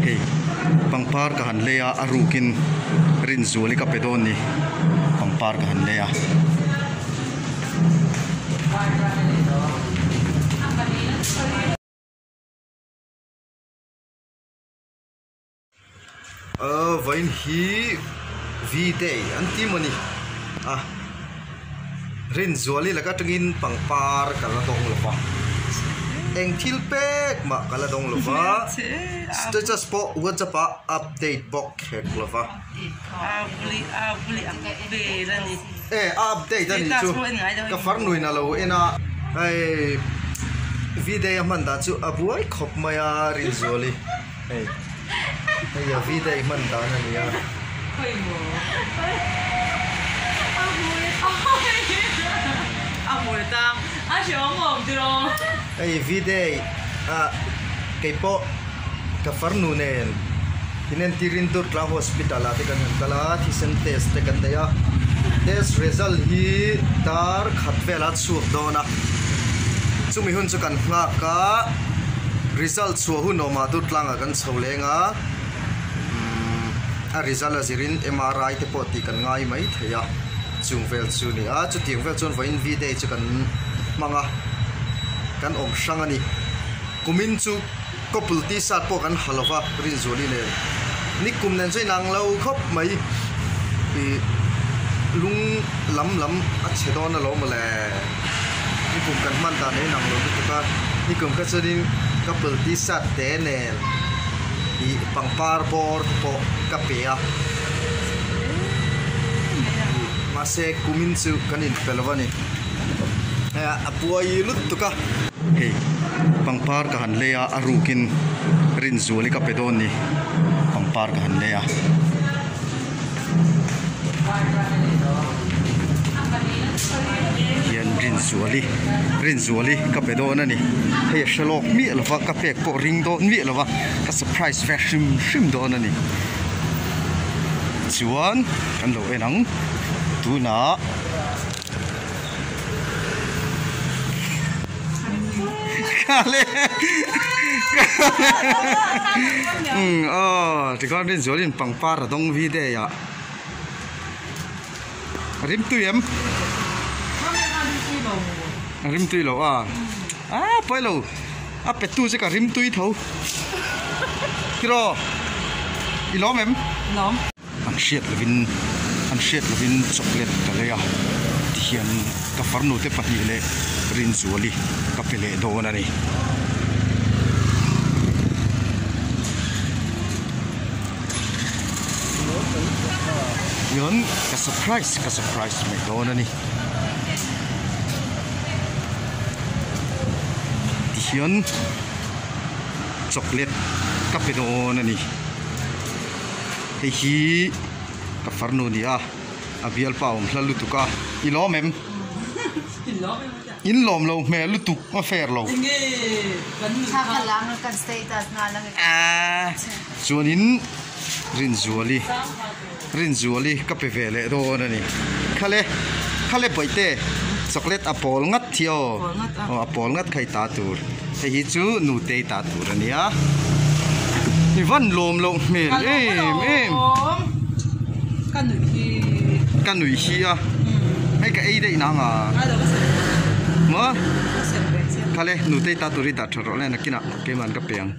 Hey, pangpar kahan leya arukin rin zuali ka pedon ni pangpar kahan leya. Vain hi V-Day anti moni rin zuali laga tengin pangpar kaladong lupa eng tilpek ma kaladong lupa status po WhatsApp update box hek lupa update ani chu ka farnui na lo ena ai V-Day man da chu abuai khop maya rin zuali ei ya V-Day man da na ni ya ay V-Day kay po ka farnunen hinentirin tur kla hospital ate kan kala thisen test te kan ya test result hi tar khatvelat su dona chumi hun chu kan nga ka result su hu no ma tu tlang kan cholenga a result azirin MRI te poti kan ngai mai theya chungvel chu ni a chu tingvel chon voin V-Day chu kan manga kan om sangani kumin chu couple ti sat po kan halova rin zoli ne ni kum nen choi nang lo khop mai pi lung lam a chedon na lo male ni kum kan man ta ne nang lo tu ka ni kum ka chodin couple ti sat te ne i pangpar bor po kapea mase kumin chu kanin pelwani apuai lut tuka hey pangpar kahan leya arukin rin zuali ka pedon ni pangpar kahan leya yan rin zuali ka pedon ani hey shalok mi alwa ka pek po ring do mi alwa ka surprise fashion shim do ani chuan kan lo enang tuna kale thì con đến dưới bằng par ở đông V-Day ạ rim tui em rim tui lâu phải lâu pet tu sẽ cả rim tui thâu kiro ilom em ilom ăn shit lovin chocolate cái này hiện ka farnu te pati le rin zuali ka pele do na ni yon ka surprise me do na ni hiện chocolate ka pele do na ni hi ka farnu ni abial paum hlalu tuka ilom em in lom lo me lutuk ma fair lo cha khalang kan status na lang chuanin rin zuali ka pe vele do na ni khale boite chocolate apol ngat thio apol ngat khai ta tur he hi chu nu te ta tur ania ni van lom lo me em kan nui hi hay cái ấy đấy nang mà khale nu te ta turi ta thoro le na kina ke man ka peng